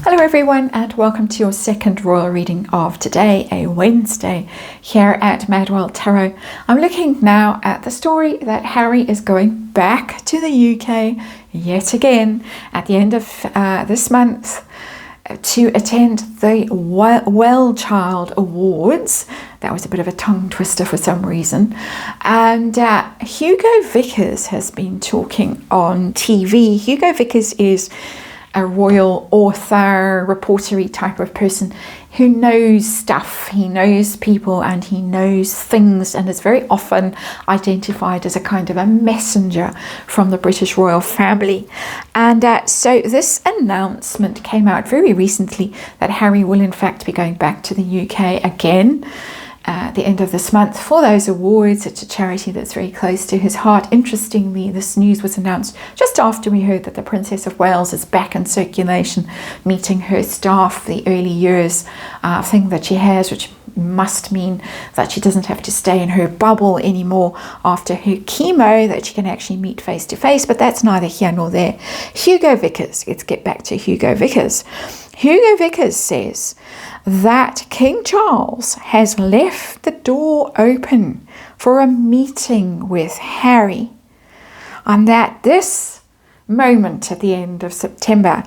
Hello everyone, and welcome to your second royal reading of today, a Wednesday, here at MadWorldTarot. I'm looking now at the story that Harry is going back to the UK yet again at the end of this month to attend the Well Child Awards. That was a bit of a tongue twister for some reason. And Hugo Vickers has been talking on TV. Hugo Vickers is a royal author, reportery type of person who knows stuff. He knows people and he knows things, and is very often identified as a kind of a messenger from the British royal family. And so this announcement came out very recently that Harry will in fact be going back to the UK again at the end of this month for those awards. It's a charity that's very close to his heart. Interestingly, this news was announced just after we heard that the Princess of Wales is back in circulation, meeting her staff, the early years thing that she has, which must mean that she doesn't have to stay in her bubble anymore after her chemo, that she can actually meet face to face. But that's neither here nor there. Hugo Vickers, let's get back to Hugo Vickers. Hugo Vickers says that King Charles has left the door open for a meeting with Harry, and that this moment at the end of September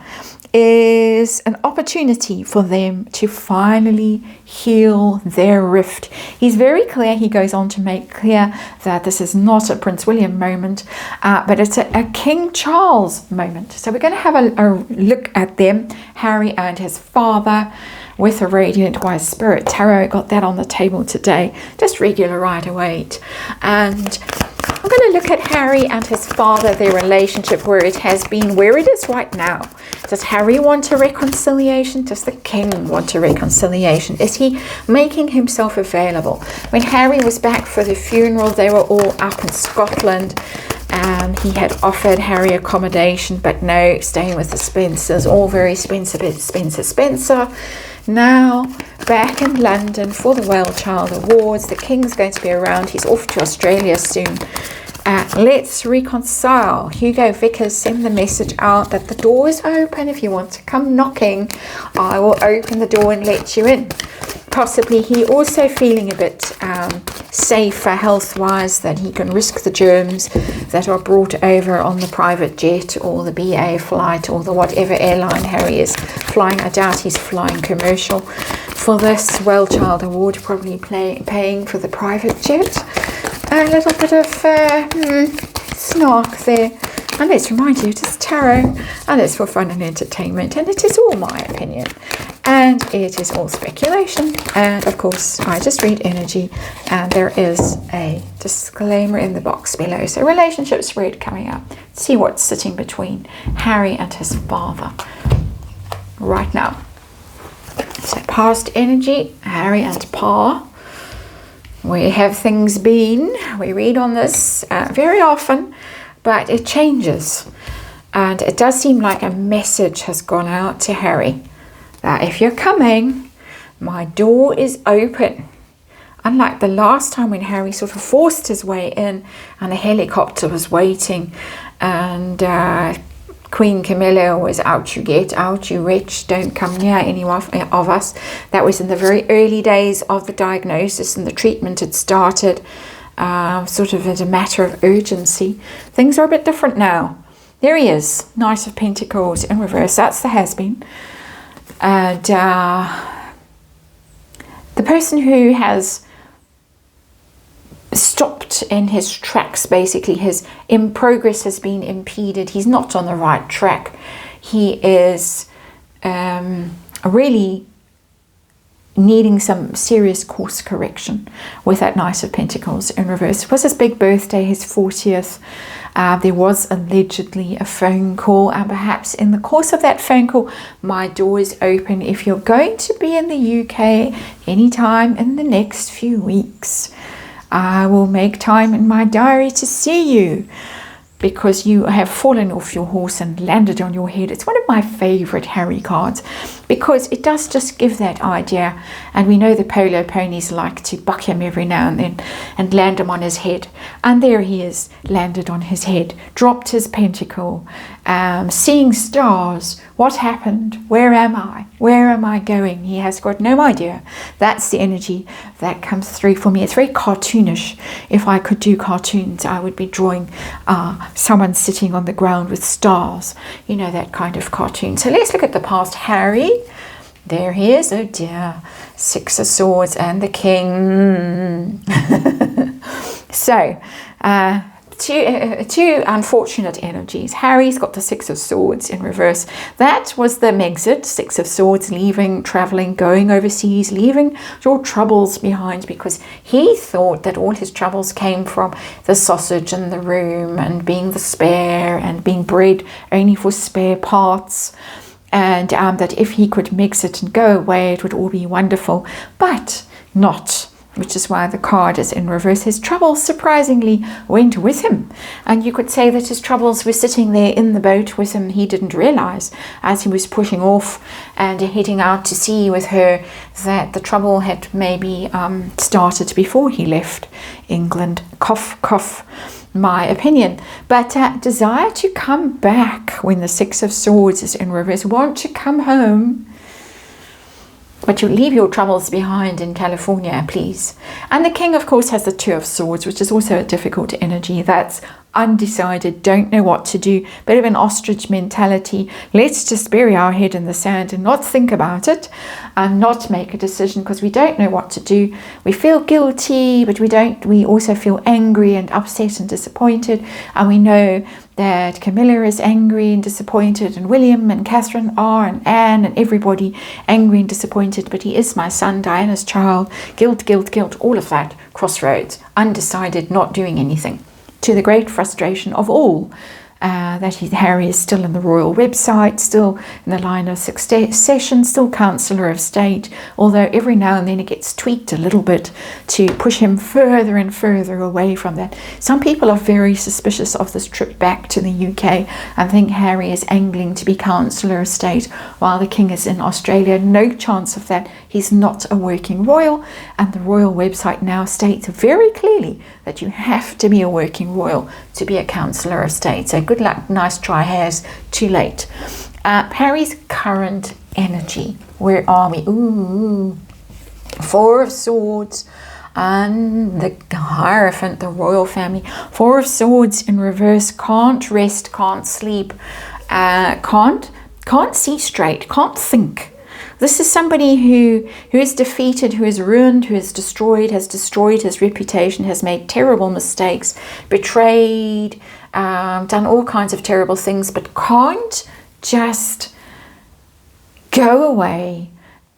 is an opportunity for them to finally heal their rift. He's very clear, he goes on to make clear that this is not a Prince William moment, but it's a King Charles moment. So we're going to have a look at them, Harry and his father, with a Radiant Wise Spirit Tarot. Got that on the table today, just regular Rider-Waite. And I'm going to look at Harry and his father, their relationship, where it has been, where it is right now. Does Harry want a reconciliation? Does the King want a reconciliation? Is he making himself available? When Harry was back for the funeral, they were all up in Scotland. He had offered Harry accommodation, but no, staying with the Spencers, all very Spencer. Now back in London for the Well Child Awards. The King's going to be around. He's off to Australia soon. Let's reconcile. Hugo Vickers send the message out that the door is open. If you want to come knocking, I will open the door and let you in. Possibly he also feeling a bit safer health-wise, that he can risk the germs that are brought over on the private jet or the BA flight or the whatever airline Harry is flying. I doubt he's flying commercial for this Well Child Award, probably paying for the private jet. A little bit of snark there. And let's remind you, it is tarot, and it's for fun and entertainment, and it is all my opinion, and it is all speculation, and of course I just read energy, and there is a disclaimer in the box below. So relationship spread coming up. Let's see what's sitting between Harry and his father right now. So past energy, Harry and Pa. Where have things been? We read on this very often, but it changes. And it does seem like a message has gone out to Harry that if you're coming, my door is open. Unlike the last time when Harry sort of forced his way in and the helicopter was waiting, and Queen Camilla was, out you get, out you wretch, don't come near any of us. That was in the very early days of the diagnosis, and the treatment had started sort of as a matter of urgency. Things are a bit different now. There he is, Knight of Pentacles in reverse. That's the has-been. And the person who has stopped in his tracks, basically his progress has been impeded. He's not on the right track. He is really needing some serious course correction with that Knight of Pentacles in reverse. It was his big birthday, his 40th. There was allegedly a phone call, and perhaps in the course of that phone call, my door is open. If you're going to be in the UK anytime in the next few weeks, I will make time in my diary to see you. because you have fallen off your horse and landed on your head. It's one of my favorite Harry cards because it does just give that idea. And we know the polo ponies like to buck him every now and then and land him on his head. And there he is, landed on his head, dropped his pentacle, seeing stars. What happened? Where am I? Where am I going? He has got no idea. That's the energy that comes through for me. It's very cartoonish. If I could do cartoons, I would be drawing someone sitting on the ground with stars. You know, that kind of cartoon. So let's look at the past. Harry, there he is. Oh dear. 6 of Swords and the King. So, two unfortunate energies. Harry's got the 6 of Swords in reverse. That was the Megxit, 6 of Swords, leaving, traveling, going overseas, leaving your troubles behind, because he thought that all his troubles came from the sausage in the room and being the spare and being bred only for spare parts. And that if he could Megxit and go away, it would all be wonderful, but not. Which is why the card is in reverse. His troubles surprisingly went with him. And you could say that his troubles were sitting there in the boat with him. He didn't realize as he was pushing off and heading out to sea with her that the trouble had maybe started before he left England. Cough, cough, my opinion. But desire to come back when the 6 of Swords is in reverse. Want to come home. But you leave your troubles behind in California, please. And the King, of course, has the 2 of Swords, which is also a difficult energy. That's undecided, don't know what to do, bit of an ostrich mentality. Let's just bury our head in the sand and not think about it and not make a decision because we don't know what to do. We feel guilty, but we also feel angry and upset and disappointed. And we know that Camilla is angry and disappointed, and William and Catherine are, and Anne and everybody angry and disappointed. But he is my son, Diana's child. Guilt, guilt, guilt, all of that. Crossroads, undecided, not doing anything. To the great frustration of all, Harry is still in the royal website, still in the line of succession, still Chancellor of State, although every now and then it gets tweaked a little bit to push him further and further away from that. Some people are very suspicious of this trip back to the UK and think Harry is angling to be Chancellor of State while the King is in Australia. No chance of that. He's not a working royal, and the royal website now states very clearly that you have to be a working royal to be a Chancellor of State. So good luck, nice try, Harry's too late. Harry's current energy, where are we? Ooh, 4 of Swords and the Hierophant, the royal family. 4 of Swords in reverse. Can't rest, can't sleep, can't see straight, can't think. This is somebody who is defeated, who is ruined, who is destroyed, has destroyed his reputation, has made terrible mistakes, betrayed, done all kinds of terrible things, but can't just go away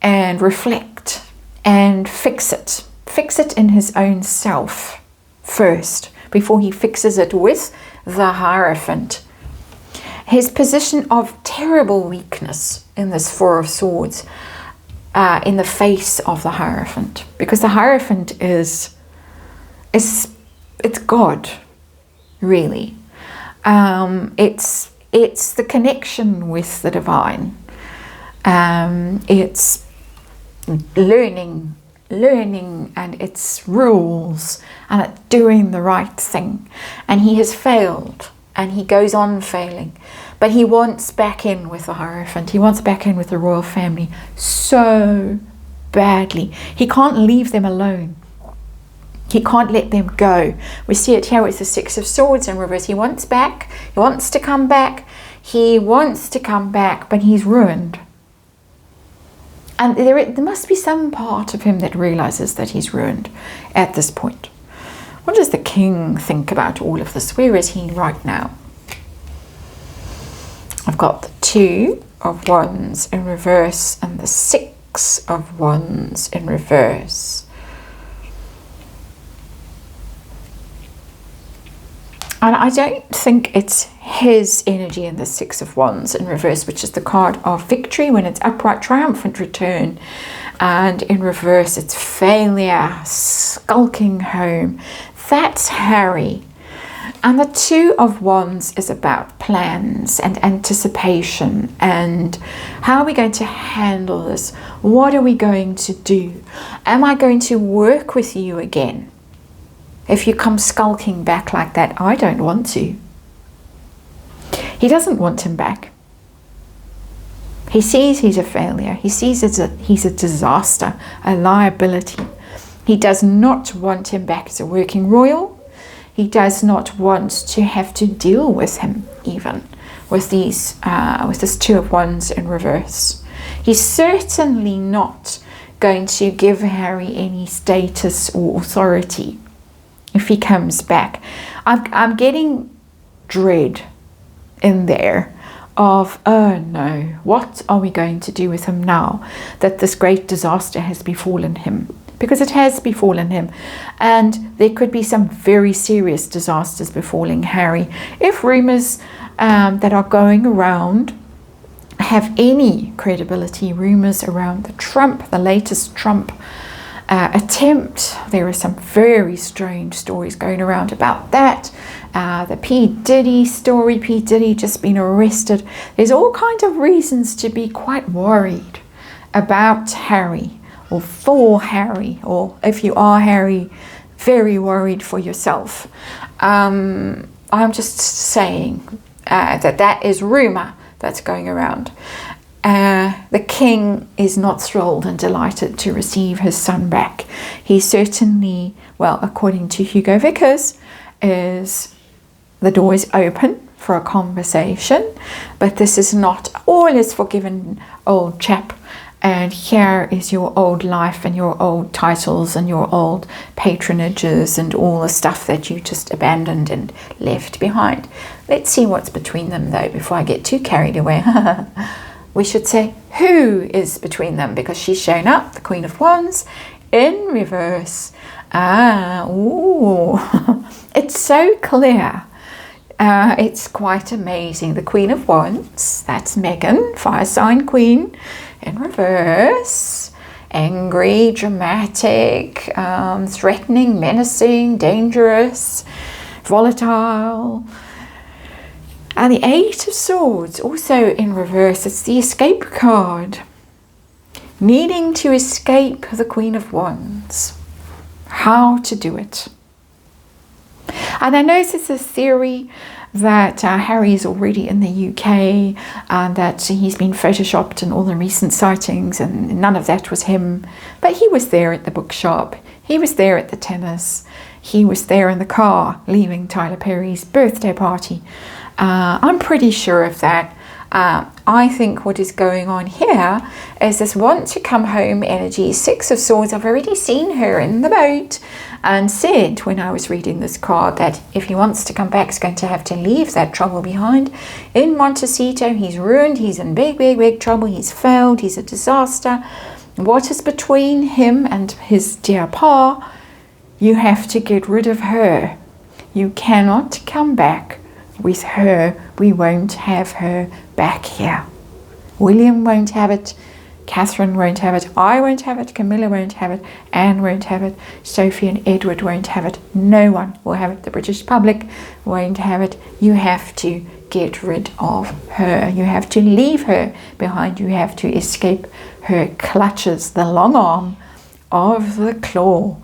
and reflect and fix it. Fix it in his own self first, before he fixes it with the Hierophant. His position of terrible weakness in this 4 of Swords in the face of the Hierophant, because the Hierophant it's God, really. It's the connection with the divine. It's learning and its rules and it's doing the right thing. And he has failed. And he goes on failing. But he wants back in with the Hierophant. He wants back in with the royal family so badly. He can't leave them alone. He can't let them go. We see it here with the 6 of Swords in reverse. He wants back. He wants to come back. He wants to come back, but he's ruined. And there must be some part of him that realizes that he's ruined at this point. What does the King think about all of this? Where is he right now? I've got the 2 of Wands in reverse and the 6 of Wands in reverse. And I don't think it's his energy in the 6 of Wands in reverse, which is the card of victory when it's upright, triumphant return. And in reverse, it's failure, skulking home. That's Harry. And the Two of Wands is about plans and anticipation and how are we going to handle this? What are we going to do? Am I going to work with you again? If you come skulking back like that, I don't want to. He doesn't want him back. He sees he's a failure. He sees he's a disaster, a liability. He does not want him back as a working royal. He does not want to have to deal with him even with this Two of Wands in reverse. He's certainly not going to give Harry any status or authority if he comes back. I'm getting dread in there of, oh no, what are we going to do with him now that this great disaster has befallen him? Because it has befallen him, and there could be some very serious disasters befalling Harry if rumours that are going around have any credibility. Rumours around the latest Trump attempt. There are some very strange stories going around about that. The P. Diddy story, P. Diddy just been arrested. There's all kinds of reasons to be quite worried about Harry, or for Harry, or if you are Harry, very worried for yourself. I'm just saying that is rumour that's going around. The king is not thrilled and delighted to receive his son back. He certainly, well, according to Hugo Vickers, the door is open for a conversation, but this is not all is forgiven, old chap. And here is your old life and your old titles and your old patronages and all the stuff that you just abandoned and left behind. Let's see what's between them, though, before I get too carried away. We should say who is between them, because she's shown up, the Queen of Wands, in reverse. It's so clear. It's quite amazing. The Queen of Wands, that's Meghan, fire sign queen, in reverse. Angry, dramatic, threatening, menacing, dangerous, volatile. And the Eight of Swords, also in reverse. It's the escape card. Needing to escape the Queen of Wands. How to do it. And I know this is a theory that Harry is already in the UK and that he's been photoshopped in all the recent sightings, and none of that was him. But he was there at the bookshop. He was there at the tennis. He was there in the car leaving Tyler Perry's birthday party. I'm pretty sure of that. I think what is going on here is this want to come home energy. Six of Swords, I've already seen her in the boat and said when I was reading this card that if he wants to come back, he's going to have to leave that trouble behind. In Montecito, he's ruined, he's in big, big, big trouble, he's failed, he's a disaster. What is between him and his dear Pa? You have to get rid of her. You cannot come back with her. We won't have her back here. William won't have it. Catherine won't have it. I won't have it. Camilla won't have it. Anne won't have it. Sophie and Edward won't have it. No one will have it. The British public won't have it. You have to get rid of her. You have to leave her behind. You have to escape her clutches, the long arm of the claw.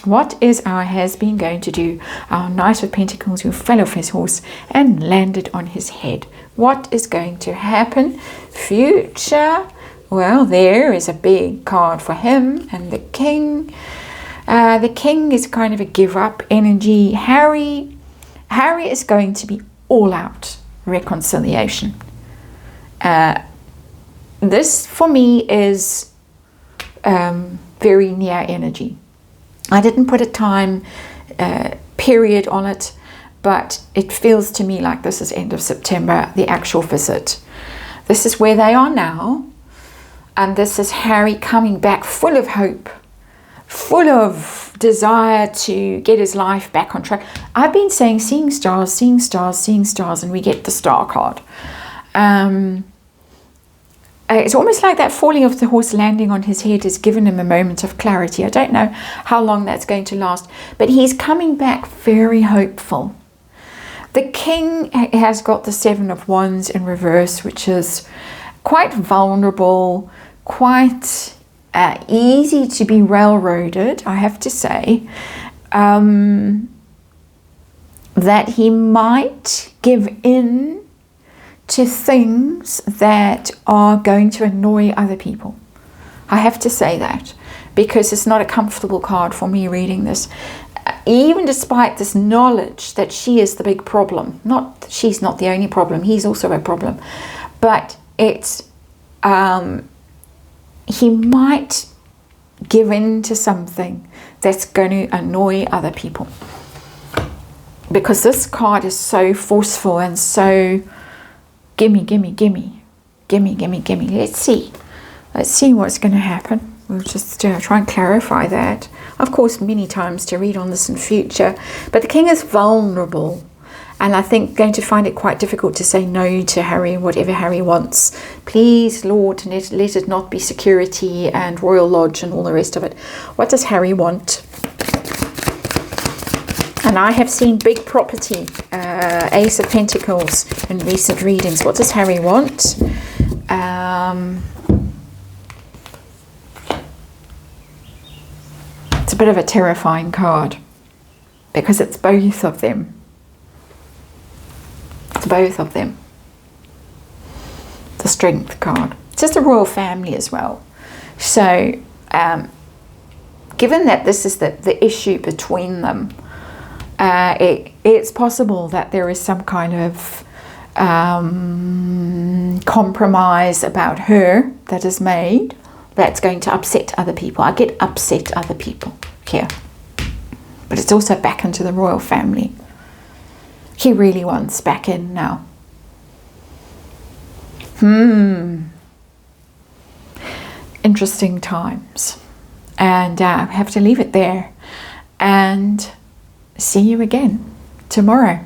What is our has-been going to do? Our Knight of Pentacles who fell off his horse and landed on his head. What is going to happen? Future. Well, there is a big card for him. And the king. The king is kind of a give-up energy. Harry is going to be all-out reconciliation. This, for me, is very near energy. I didn't put a time period on it, but it feels to me like this is end of September, the actual visit. This is where they are now, and this is Harry coming back full of hope, full of desire to get his life back on track. I've been saying seeing stars, seeing stars, seeing stars, and we get the star card. it's almost like that falling off the horse landing on his head has given him a moment of clarity. I don't know how long that's going to last, but he's coming back very hopeful. The king has got the Seven of Wands in reverse, which is quite vulnerable, quite easy to be railroaded, I have to say. That he might give in to things that are going to annoy other people. I have to say that, because it's not a comfortable card for me reading this. Even despite this knowledge that she is the big problem. She's not the only problem, he's also a problem. But it's, he might give in to something that's going to annoy other people. Because this card is so forceful and so gimme, gimme, gimme, gimme, gimme, gimme. Let's see what's going to happen. We'll just try and clarify that. Of course, many times to read on this in future. But the king is vulnerable. And I think going to find it quite difficult to say no to Harry, whatever Harry wants. Please, Lord, let it not be security and Royal Lodge and all the rest of it. What does Harry want? And I have seen big property, Ace of Pentacles in recent readings. What does Harry want? It's a bit of a terrifying card because it's both of them. It's both of them. The Strength card. It's just a royal family as well. So, given that this is the issue between them, it's possible that there is some kind of compromise about her that is made that's going to upset other people. I get upset other people here. But it's also back into the royal family. He really wants back in now. Interesting times. And I have to leave it there. And see you again tomorrow.